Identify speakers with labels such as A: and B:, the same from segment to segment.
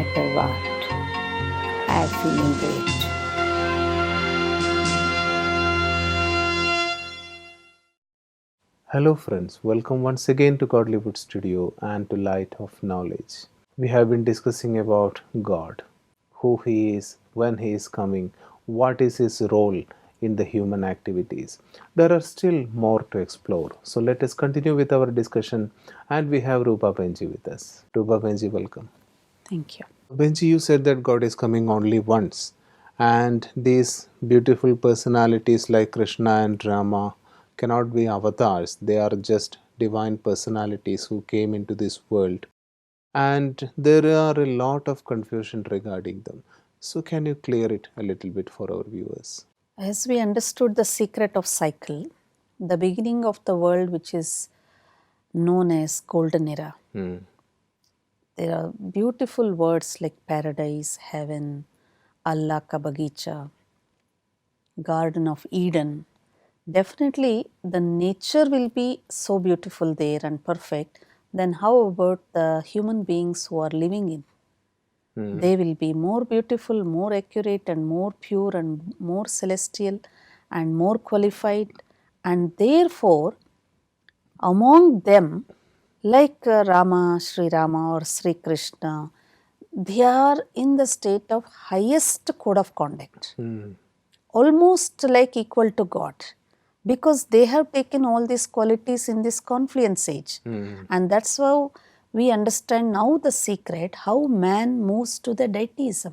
A: matter what, I feel great.
B: Hello friends, welcome once again to Godlywood Studio and to Light of Knowledge. We have been discussing about God, who He is, when He is coming, what is His role in the human activities. There are still more to explore. So let us continue with our discussion, and we have Rupa Benji with us. Rupa Benji, welcome.
A: Thank you.
B: Benji, you said that God is coming only once, and these beautiful personalities like Krishna and Rama cannot be avatars. They are just divine personalities who came into this world, and there are a lot of confusion regarding them. So, can you clear it a little bit for our viewers?
A: As we understood the secret of cycle, the beginning of the world, which is known as golden era, there are beautiful words like paradise, heaven, Allah ka bagicha, Garden of Eden. Definitely the nature will be so beautiful there and perfect. Then how about the human beings who are living in? They will be more beautiful, more accurate and more pure and more celestial and more qualified, and therefore among them, like Rama, Sri Rama or Sri Krishna, they are in the state of highest code of conduct, almost like equal to God, because they have taken all these qualities in this confluence age. And that's how we understand now the secret, how man moves to the deityism.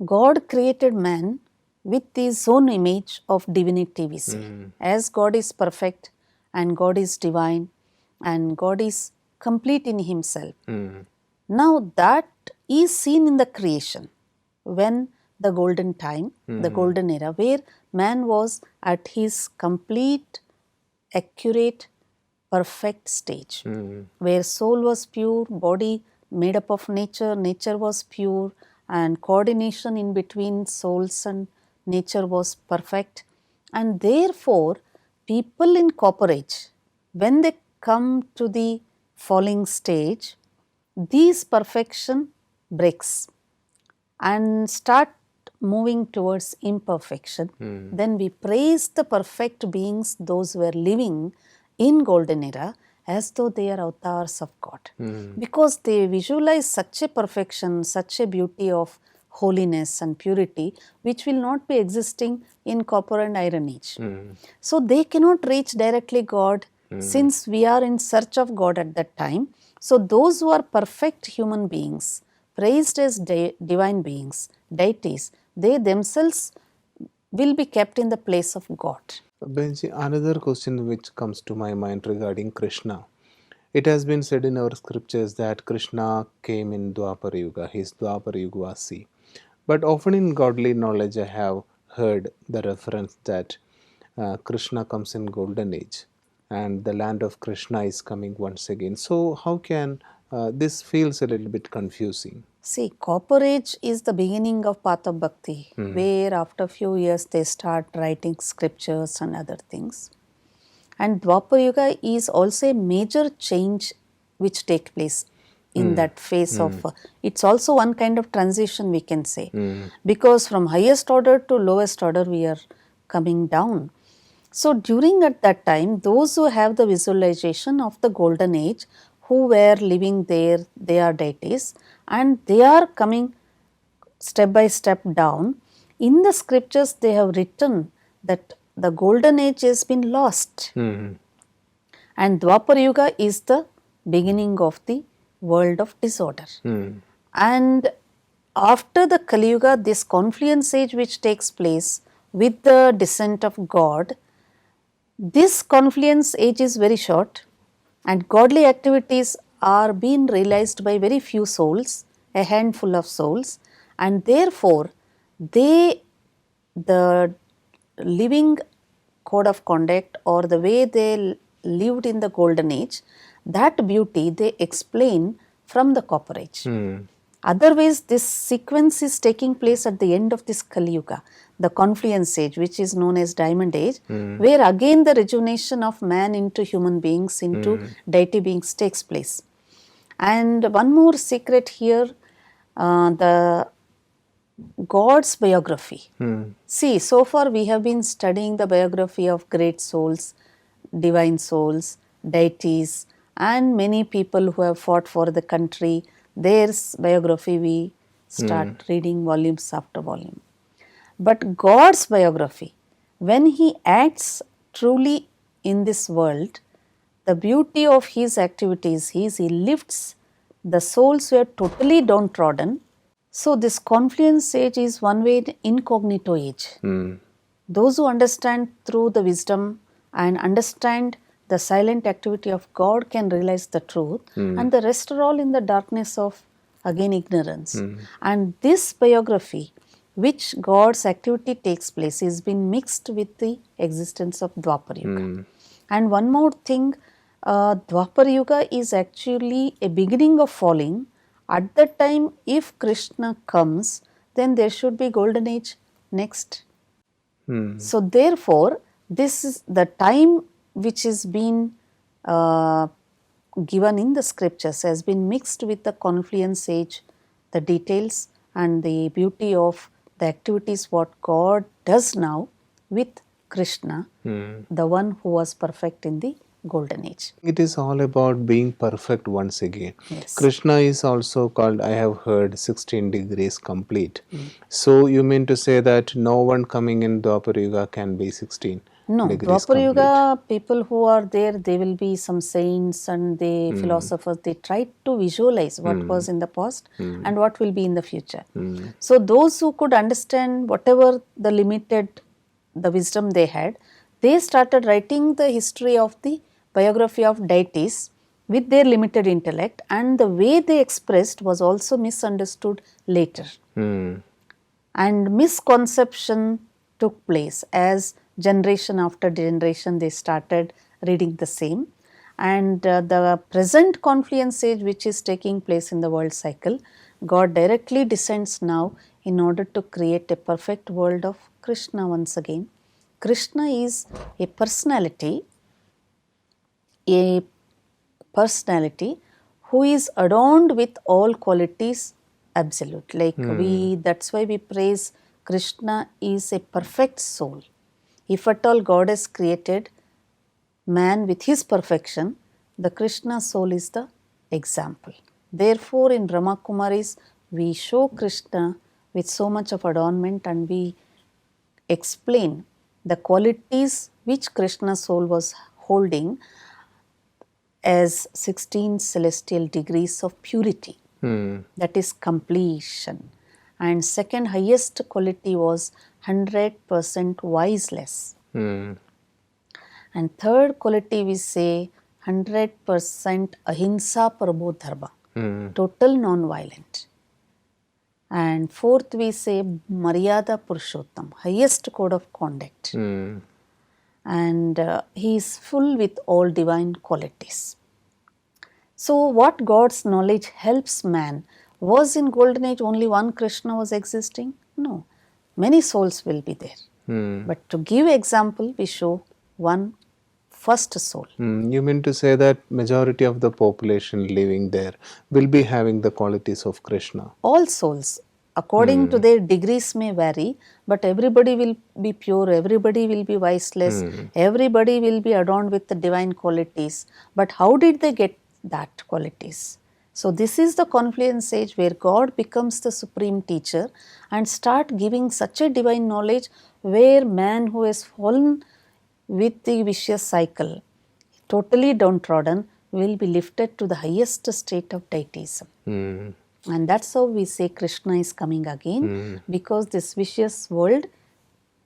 A: God created man with his own image of divinity, we say. As God is perfect and God is divine and God is complete in himself. Now that is seen in the creation when the golden time, the golden era, where man was at his complete, accurate, perfect stage, where soul was pure, body made up of nature, nature was pure, and coordination in between souls and nature was perfect. And therefore, people in copper age, when they come to the falling stage, these perfection breaks and start moving towards imperfection. Then we praise the perfect beings, those who are living in golden era, as though they are avatars of God, because they visualize such a perfection, such a beauty of holiness and purity, which will not be existing in copper and iron age. So they cannot reach directly God, since we are in search of God at that time. So those who are perfect human beings, praised as divine beings, deities, they themselves will be kept in the place of God.
B: Benji, another question which comes to my mind regarding Krishna. It has been said in our scriptures that Krishna came in Dwapar Yuga, his Dwapar Yugvasi. But often in godly knowledge, I have heard the reference that Krishna comes in golden age and the land of Krishna is coming once again. So, how can this feels a little bit confusing?
A: See, copper age is the beginning of path of bhakti, where after a few years they start writing scriptures and other things. And Dwapar Yuga is also a major change which take place in that phase of, it's also one kind of transition, we can say, because from highest order to lowest order we are coming down. So during at that time, those who have the visualization of the golden age, who were living there, they are deities, and they are coming step by step down. In the scriptures, they have written that the golden age has been lost, and Dwapar Yuga is the beginning of the world of disorder. And after the Kali Yuga, this confluence age which takes place with the descent of God, this confluence age is very short, and godly activities are being realized by very few souls, a handful of souls, and therefore the living code of conduct or the way they lived in the golden age, that beauty they explain from the copper age. Otherwise, this sequence is taking place at the end of this Kali Yuga, the confluence age, which is known as diamond age, where again the rejuvenation of man into human beings, into deity beings takes place. And one more secret here, the God's biography. See, so far we have been studying the biography of great souls, divine souls, deities, and many people who have fought for the country. Their biography we start reading volumes after volume. But God's biography, when He acts truly in this world, the beauty of His activities is He lifts the souls who are totally downtrodden. So, this confluence age is one way incognito age. Those who understand through the wisdom and understand the silent activity of God can realize the truth, and the rest are all in the darkness of again ignorance. And this biography, which God's activity takes place, is been mixed with the existence of Dwapar Yuga. And one more thing, Dwapar Yuga is actually a beginning of falling. At that time, if Krishna comes, then there should be golden age next. So therefore, this is the time which is been given in the scriptures has been mixed with the confluence age, the details and the beauty of the activities what God does now with Krishna, the one who was perfect in the golden age.
B: It is all about being perfect once again.
A: Yes.
B: Krishna is also called, I have heard, 16 degrees complete. So you mean to say that no one coming in Dwapar Yuga can be 16
A: No,
B: degrees
A: Dwapar
B: complete?
A: Yuga, people who are there, they will be some saints and the philosophers, they try to visualize what was in the past and what will be in the future. So those who could understand whatever the limited, the wisdom they had, they started writing the history of the biography of deities with their limited intellect, and the way they expressed was also misunderstood later. And misconception took place as generation after generation they started reading the same. And the present confluence age which is taking place in the world cycle, God directly descends now in order to create a perfect world of Krishna once again. Krishna is a personality who is adorned with all qualities absolute. Like that's why we praise Krishna is a perfect soul. If at all God has created man with his perfection, the Krishna soul is the example. Therefore, in Brahma Kumaris, we show Krishna with so much of adornment and we explain the qualities which Krishna soul was holding as 16 celestial degrees of purity. That is completion. And second highest quality was 100% wiseless. And third quality we say 100% ahimsa paramo dharma, total non-violent. And fourth we say maryada purushottam, highest code of conduct. And he is full with all divine qualities. So what God's knowledge helps man, was in golden age only one Krishna was existing? No, many souls will be there. But to give example, we show one first soul.
B: You mean to say that majority of the population living there will be having the qualities of Krishna?
A: All souls, according to their degrees may vary, but everybody will be pure, everybody will be viceless, everybody will be adorned with the divine qualities. But how did they get that qualities? So this is the confluence age where God becomes the supreme teacher and start giving such a divine knowledge where man who has fallen with the vicious cycle, totally downtrodden, will be lifted to the highest state of deityism. And that's how we say Krishna is coming again, because this vicious world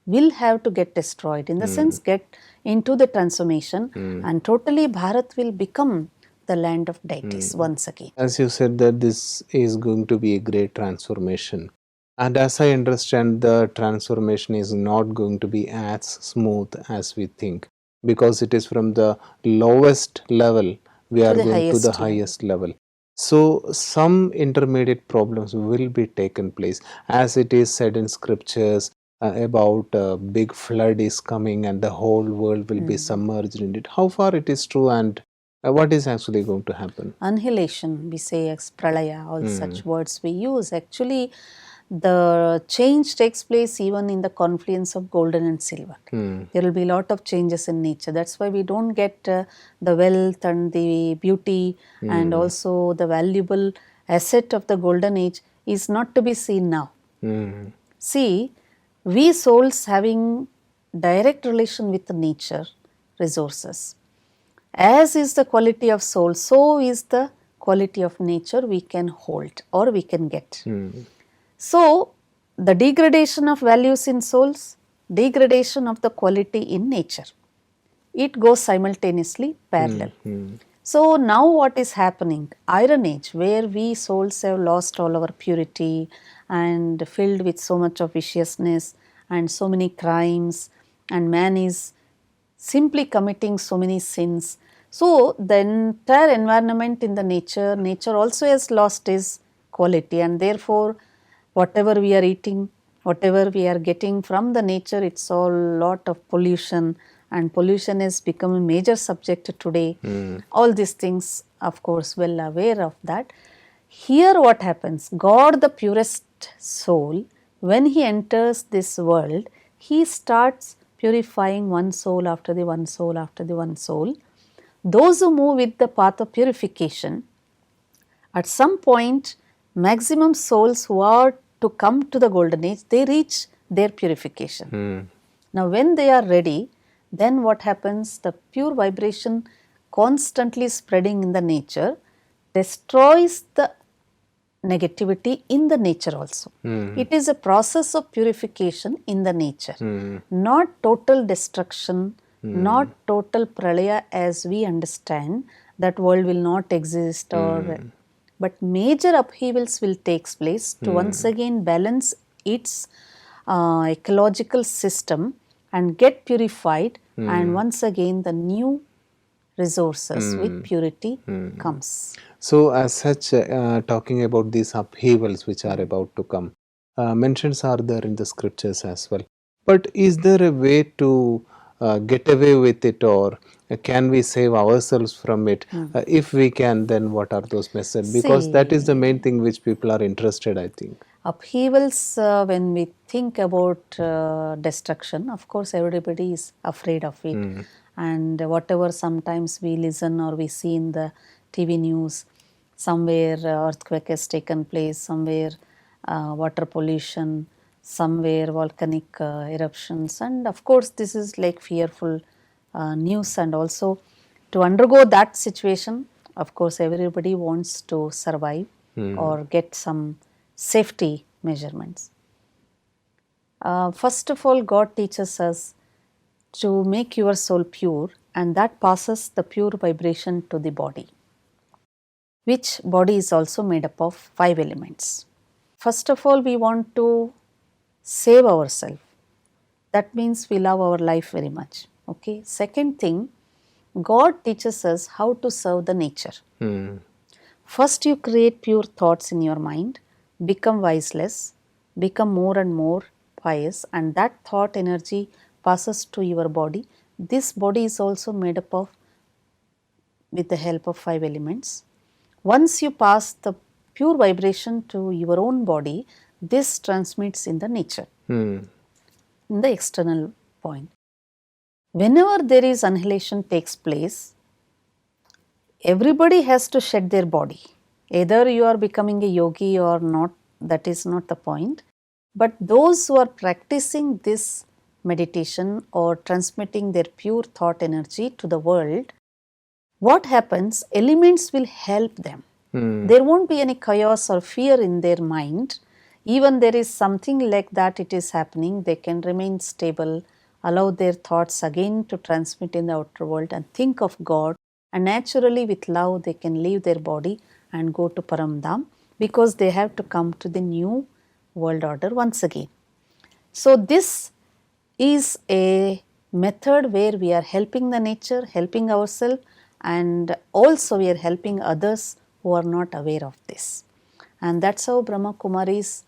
A: will have to get destroyed, in the sense get into the transformation, and totally Bharat will become the land of deities once again.
B: As you said that this is going to be a great transformation. And as I understand, the transformation is not going to be as smooth as we think, because it is from the lowest level we are going to the highest level. So some intermediate problems will be taken place, as it is said in scriptures about a big flood is coming and the whole world will be submerged in it. How far it is true, and What is actually going to happen?
A: Annihilation, we say as pralaya, all such words we use. Actually, the change takes place even in the confluence of golden and silver. There will be a lot of changes in nature. That's why we don't get the wealth and the beauty and also the valuable asset of the golden age is not to be seen now. See, we souls having direct relation with the nature resources. As is the quality of soul, so is the quality of nature we can hold or we can get. So, the degradation of values in souls, degradation of the quality in nature, it goes simultaneously parallel. So, now what is happening? Iron Age, where we souls have lost all our purity and filled with so much of viciousness and so many crimes, and man is simply committing so many sins. So, the entire environment in the nature also has lost its quality, and therefore, whatever we are eating, whatever we are getting from the nature, it's all lot of pollution, and pollution has become a major subject today. All these things, of course, well aware of that. Here what happens? God, the purest soul, when he enters this world, he starts purifying one soul after the one soul after the one soul. Those who move with the path of purification, at some point, maximum souls who are to come to the golden age, they reach their purification. Now, when they are ready, then what happens? The pure vibration constantly spreading in the nature destroys the negativity in the nature also. It is a process of purification in the nature, not total destruction, not total pralaya as we understand that world will not exist or but major upheavals will take place to once again balance its ecological system and get purified, and once again the new resources with purity comes.
B: So, as such, talking about these upheavals which are about to come, mentions are there in the scriptures as well. But is there a way to get away with it, or can we save ourselves from it? If we can, then what are those methods? Because that is the main thing which people are interested, I think.
A: Upheavals, when we think about destruction, of course everybody is afraid of it. And whatever sometimes we listen or we see in the TV news, somewhere earthquake has taken place, somewhere water pollution, somewhere volcanic eruptions, and of course this is like fearful news. And also to undergo that situation, of course everybody wants to survive or get some safety measurements. First of all, God teaches us to make your soul pure, and that passes the pure vibration to the body, which body is also made up of 5 elements. First of all, we want to save ourselves. That means we love our life very much. Okay. Second thing, God teaches us how to serve the nature. First, you create pure thoughts in your mind, become wiseless, become more and more pious, and that thought energy passes to your body. This body is also made up of with the help of 5 elements. Once you pass the pure vibration to your own body, this transmits in the nature, in the external point. Whenever there is annihilation takes place, everybody has to shed their body. Either you are becoming a yogi or not, that is not the point. But those who are practicing this meditation or transmitting their pure thought energy to the world, what happens? Elements will help them. There won't be any chaos or fear in their mind. Even there is something like that it is happening, they can remain stable, allow their thoughts again to transmit in the outer world and think of God, and naturally with love they can leave their body and go to Paramdham, because they have to come to the new world order once again. So this is a method where we are helping the nature, helping ourselves, and also we are helping others who are not aware of this. And that's how Brahma Kumaris,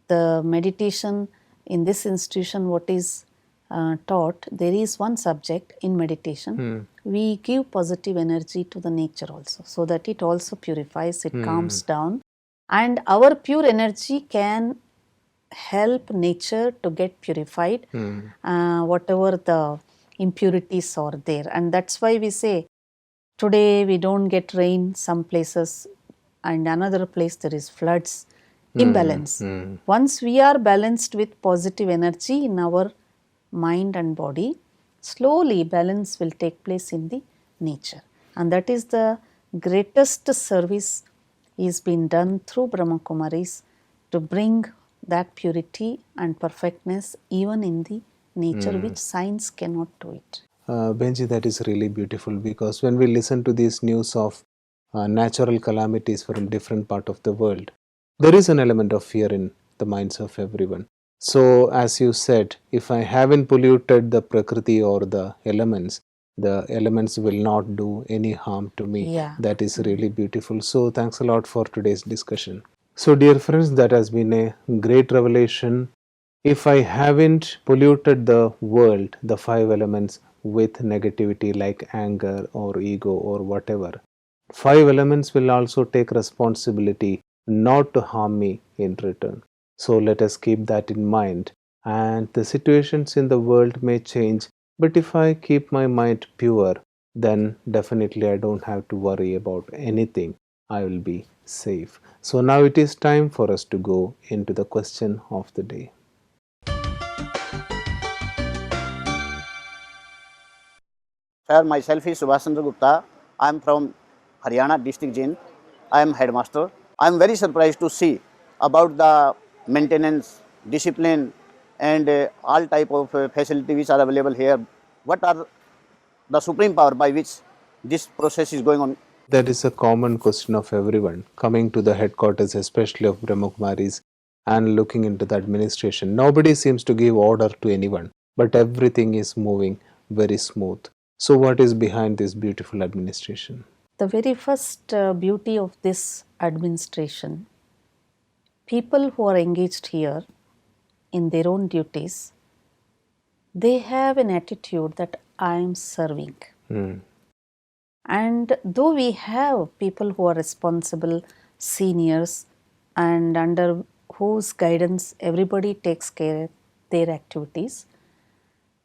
A: the meditation in this institution, what is taught, there is one subject in meditation we give positive energy to the nature also, so that it also purifies, it calms down, and our pure energy can help nature to get purified, whatever the impurities are there. And that's why we say today we don't get rain some places, and another place there is floods, imbalance. Once we are balanced with positive energy in our mind and body, slowly balance will take place in the nature. And that is the greatest service is being done through Brahma Kumaris to bring that purity and perfectness even in the nature, which science cannot do it.
B: Benji, that is really beautiful, because when we listen to these news of natural calamities from different part of the world, there is an element of fear in the minds of everyone. So as you said, if I haven't polluted the Prakriti or the elements will not do any harm to me.
A: Yeah.
B: That is really beautiful. So thanks a lot for today's discussion. So dear friends, that has been a great revelation. If I haven't polluted the world, the five elements, with negativity like anger or ego or whatever, five elements will also take responsibility not to harm me in return. So let us keep that in mind. And the situations in the world may change, but if I keep my mind pure, then definitely I don't have to worry about anything. I will be safe. So now it is time for us to go into the question of the day.
C: Sir, myself is Subhash Chandra Gupta. I am from Haryana district Jind. I am headmaster. I am very surprised to see about the maintenance, discipline, and all type of facility which are available here. What are the supreme power by which this process is going on?
B: That is a common question of everyone coming to the headquarters, especially of Brahmakumaris, and looking into the administration. Nobody seems to give order to anyone, but everything is moving very smooth. So, what is behind this beautiful administration?
A: The very first beauty of this administration, people who are engaged here in their own duties, they have an attitude that I am serving. And though we have people who are responsible, seniors, and under whose guidance everybody takes care of their activities,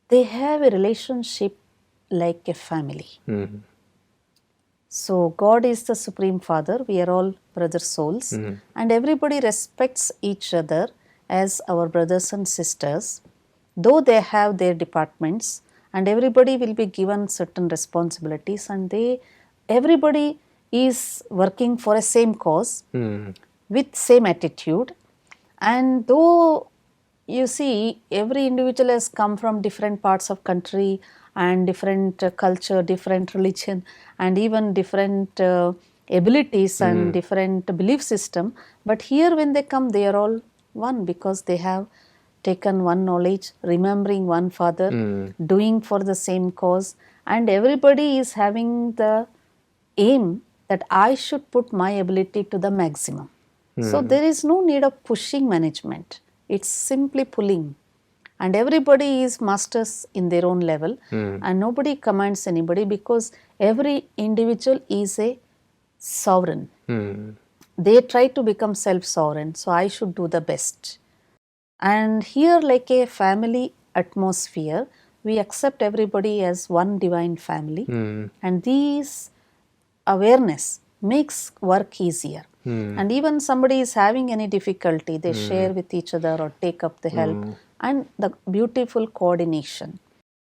A: they have a relationship like a family. So God is the Supreme Father, we are all brother souls, and everybody respects each other as our brothers and sisters, though they have their departments, and everybody will be given certain responsibilities, and everybody is working for a same cause with same attitude. And though you see every individual has come from different parts of country and different culture, different religion, and even different abilities and different belief system, but here when they come they are all one, because they have taken one knowledge, remembering one father, doing for the same cause, and everybody is having the aim that I should put my ability to the maximum. So there is no need of pushing management. It's simply pulling. And everybody is masters in their own level, and nobody commands anybody, because every individual is a sovereign. They try to become self-sovereign, so I should do the best. And here, like a family atmosphere, we accept everybody as one divine family, and these awareness makes work easier. And even somebody is having any difficulty, they share with each other or take up the help, and the beautiful coordination.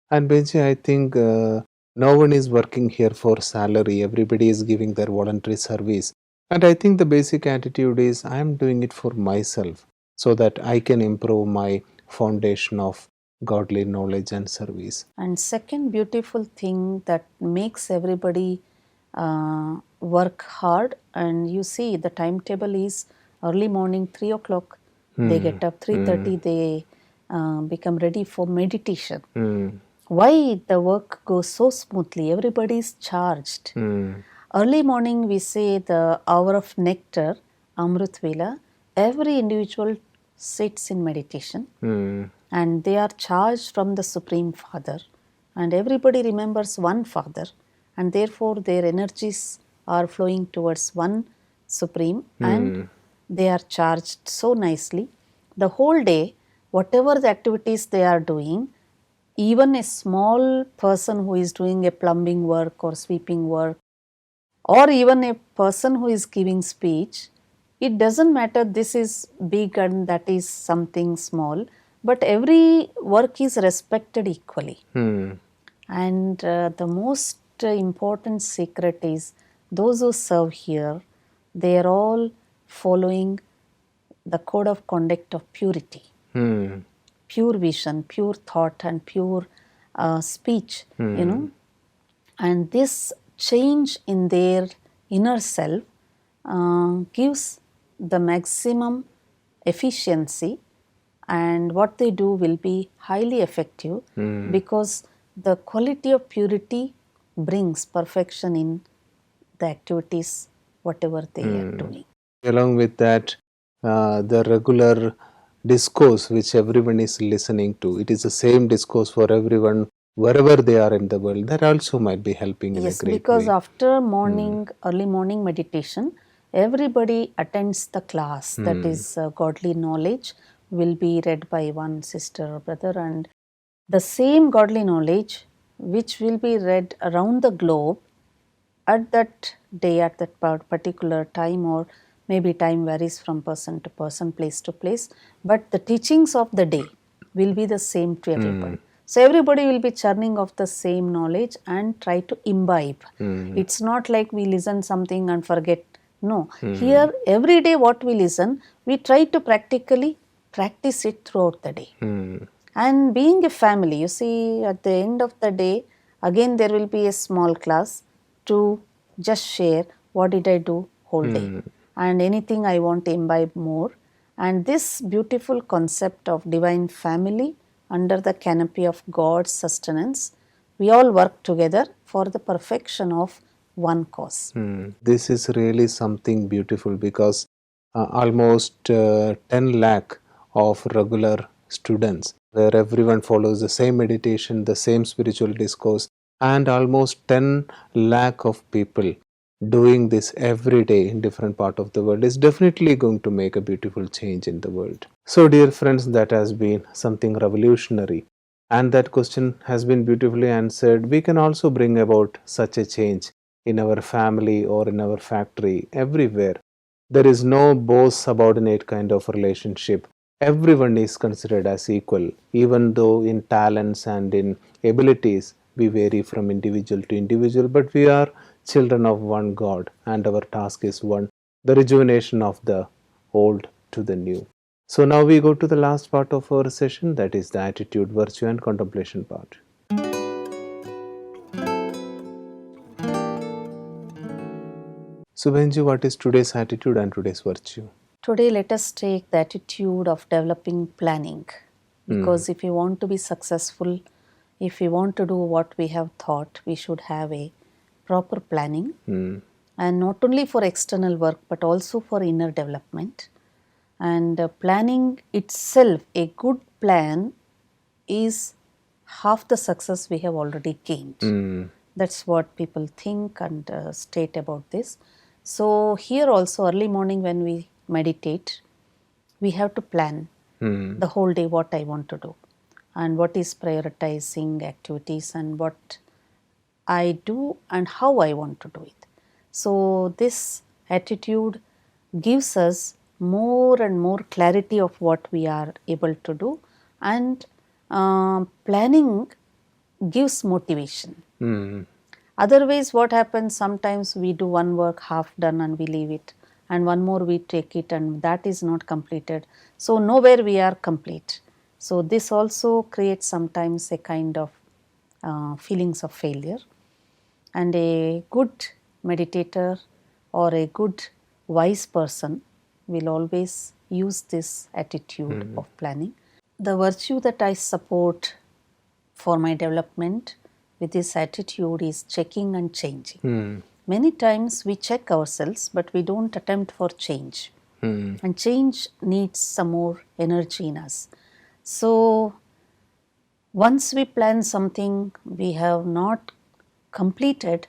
B: And Benji, I think no one is working here for salary. Everybody is giving their voluntary service. And I think the basic attitude is I am doing it for myself, so that I can improve my foundation of godly knowledge and service.
A: And second beautiful thing that makes everybody work hard, and you see the timetable is early morning 3 o'clock, they get up 3:30, they become ready for meditation. Why the work goes so smoothly? Everybody is charged. Early morning we say the hour of nectar, Amrit Vela, every individual sits in meditation, and they are charged from the Supreme Father, and everybody remembers one father, and therefore their energies are flowing towards one supreme and they are charged so nicely. The whole day, whatever the activities they are doing, even a small person who is doing a plumbing work or sweeping work, or even a person who is giving speech, it doesn't matter this is big and that is something small, but every work is respected equally. And the most important secret is those who serve here, they are all following the code of conduct of purity, pure vision, pure thought, and pure speech, and this change in their inner self gives the maximum efficiency, and what they do will be highly effective because the quality of purity brings perfection in the activities whatever they are doing.
B: Along with that, the regular discourse which everyone is listening to, it is the same discourse for everyone wherever they are in the world. That also might be helping in a
A: Yes,
B: great
A: because
B: way.
A: after morning, early morning meditation, everybody attends the class, that is godly knowledge will be read by one sister or brother, and the same godly knowledge which will be read around the globe at that day, at that particular time, or maybe time varies from person to person, place to place, but the teachings of the day will be the same to everybody. So everybody will be churning of the same knowledge and try to imbibe. It's not like we listen something and forget. No, here every day what we listen, we try to practically practice it throughout the day. And being a family, you see, at the end of the day, again there will be a small class to just share what did I do whole day and anything I want to imbibe more. And this beautiful concept of divine family under the canopy of God's sustenance, we all work together for the perfection of one cause.
B: This is really something beautiful because almost 10 lakh of regular students where everyone follows the same meditation, the same spiritual discourse, and almost 10 lakh of people doing this every day in different part of the world is definitely going to make a beautiful change in the world. So dear friends, that has been something revolutionary, and that question has been beautifully answered. We can also bring about such a change in our family or in our factory, everywhere. There is no boss subordinate kind of relationship. Everyone is considered as equal, even though in talents and in abilities we vary from individual to individual, but we are children of one God and our task is one, the rejuvenation of the old to the new. So now we go to the last part of our session, that is the attitude, virtue and contemplation part. So Behenji, what is today's attitude and today's virtue?
A: Today, let us take the attitude of developing planning, because if we want to be successful, if we want to do what we have thought, we should have a proper planning, and not only for external work but also for inner development. And planning itself, a good plan is half the success we have already gained. That's what people think and state about this. So here also early morning when we meditate, we have to plan the whole day what I want to do and what is prioritizing activities and what I do and how I want to do it. So this attitude gives us more and more clarity of what we are able to do, and planning gives motivation. Otherwise, what happens, sometimes we do one work half done and we leave it, and one more we take it and that is not completed. So nowhere we are complete. So this also creates sometimes a kind of feelings of failure. And a good meditator or a good wise person will always use this attitude of planning. The virtue that I support for my development with this attitude is checking and changing. Many times we check ourselves but we don't attempt for change. And change needs some more energy in us. So Once we plan something we have not completed,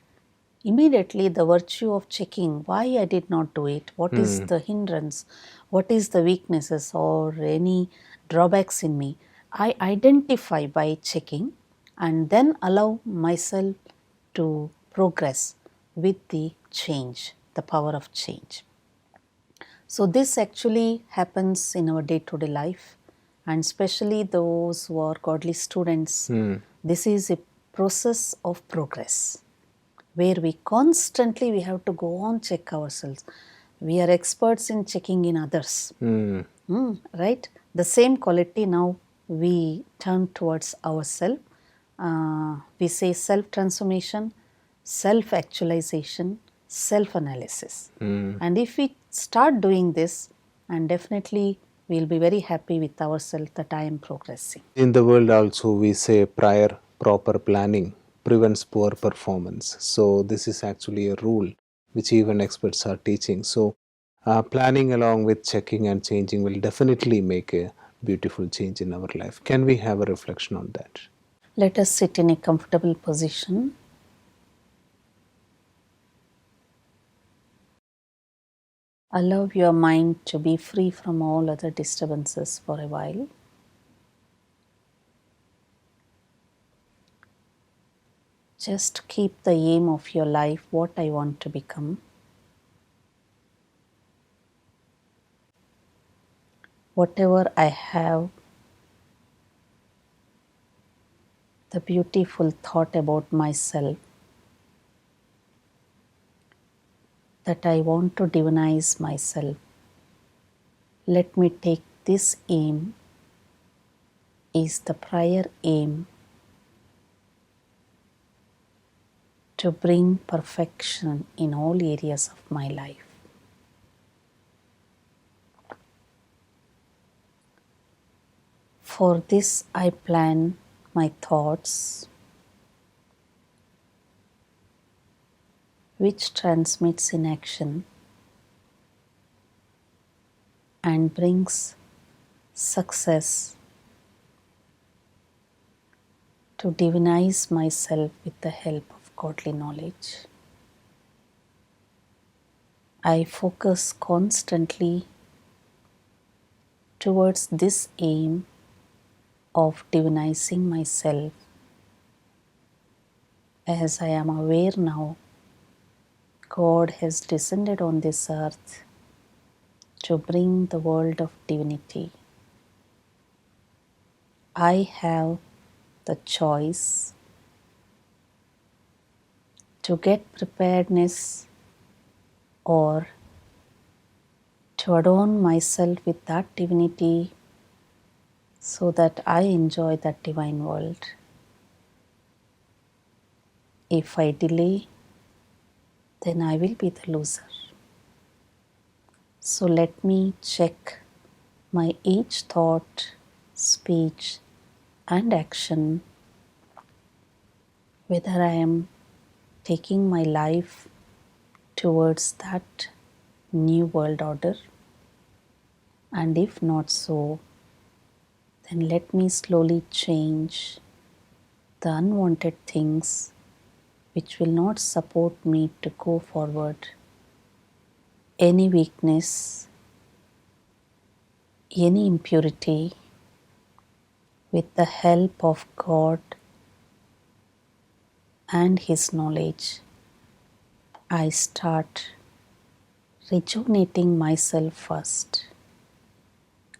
A: immediately the virtue of checking why I did not do it, what is the hindrance, what is the weaknesses or any drawbacks in me, I identify by checking and then allow myself to progress with the change, the power of change. So, this actually happens in our day to day life, and especially those who are godly students. This is a process of progress where we constantly we have to go on check ourselves. We are experts in checking in others, right? The same quality now we turn towards ourselves. We say self transformation, self actualization, self analysis. And if we start doing this, and definitely we'll be very happy with ourselves that I am progressing.
B: In the world also we say prior proper planning prevents poor performance. So this is actually a rule which even experts are teaching. So planning along with checking and changing will definitely make a beautiful change in our life. Can we have a reflection on that?
A: Let us sit in a comfortable position. Allow your mind to be free from all other disturbances for a while. Just keep the aim of your life, what I want to become. Whatever I have, the beautiful thought about myself, that I want to divinize myself. Let me take this aim is the prior aim to bring perfection in all areas of my life. For this I plan my thoughts, which transmits in action and brings success to divinize myself with the help of godly knowledge. I focus constantly towards this aim of divinizing myself, as I am aware now God has descended on this earth to bring the world of divinity. I have the choice to get preparedness or to adorn myself with that divinity so that I enjoy that divine world. If I delay, then I will be the loser. So let me check my each thought, speech, and action, whether I am taking my life towards that new world order, and if not so, then let me slowly change the unwanted things which will not support me to go forward. Any weakness, any impurity, with the help of God and His knowledge, I start rejuvenating myself first,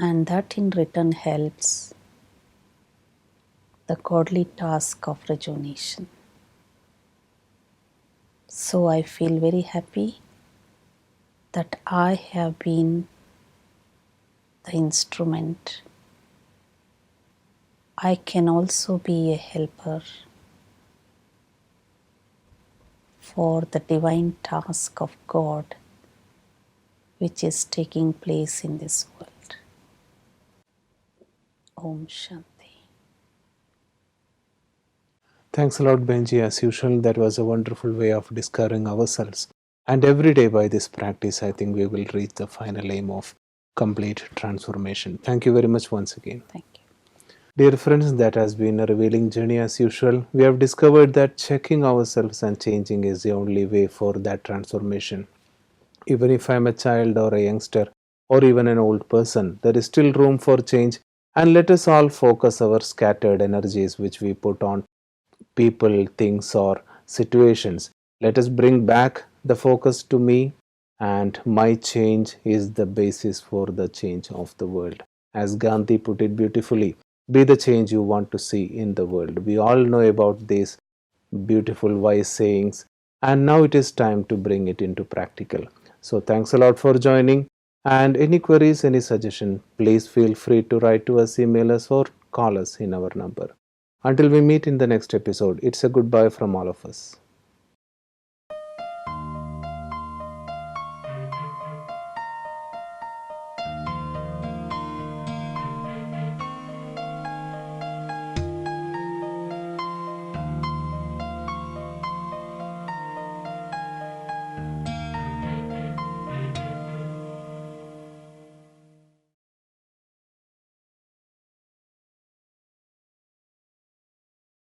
A: and that in return helps the godly task of rejuvenation. So I feel very happy that I have been the instrument. I can also be a helper for the divine task of God which is taking place in this world. Om Shanti.
B: Thanks a lot, Behenji. As usual, that was a wonderful way of discovering ourselves. And every day by this practice, I think we will reach the final aim of complete transformation. Thank you very much once again.
A: Thank you.
B: Dear friends, that has been a revealing journey as usual. We have discovered that checking ourselves and changing is the only way for that transformation. Even if I'm a child or a youngster or even an old person, there is still room for change. And let us all focus our scattered energies which we put on people, things, or situations. Let us bring back the focus to me, and my change is the basis for the change of the world. As Gandhi put it beautifully, be the change you want to see in the world. We all know about these beautiful, wise sayings, and now it is time to bring it into practical. So, thanks a lot for joining. And any queries, any suggestion, please feel free to write to us, email us, or call us in our number. Until we meet in the next episode, it's a goodbye from all of us.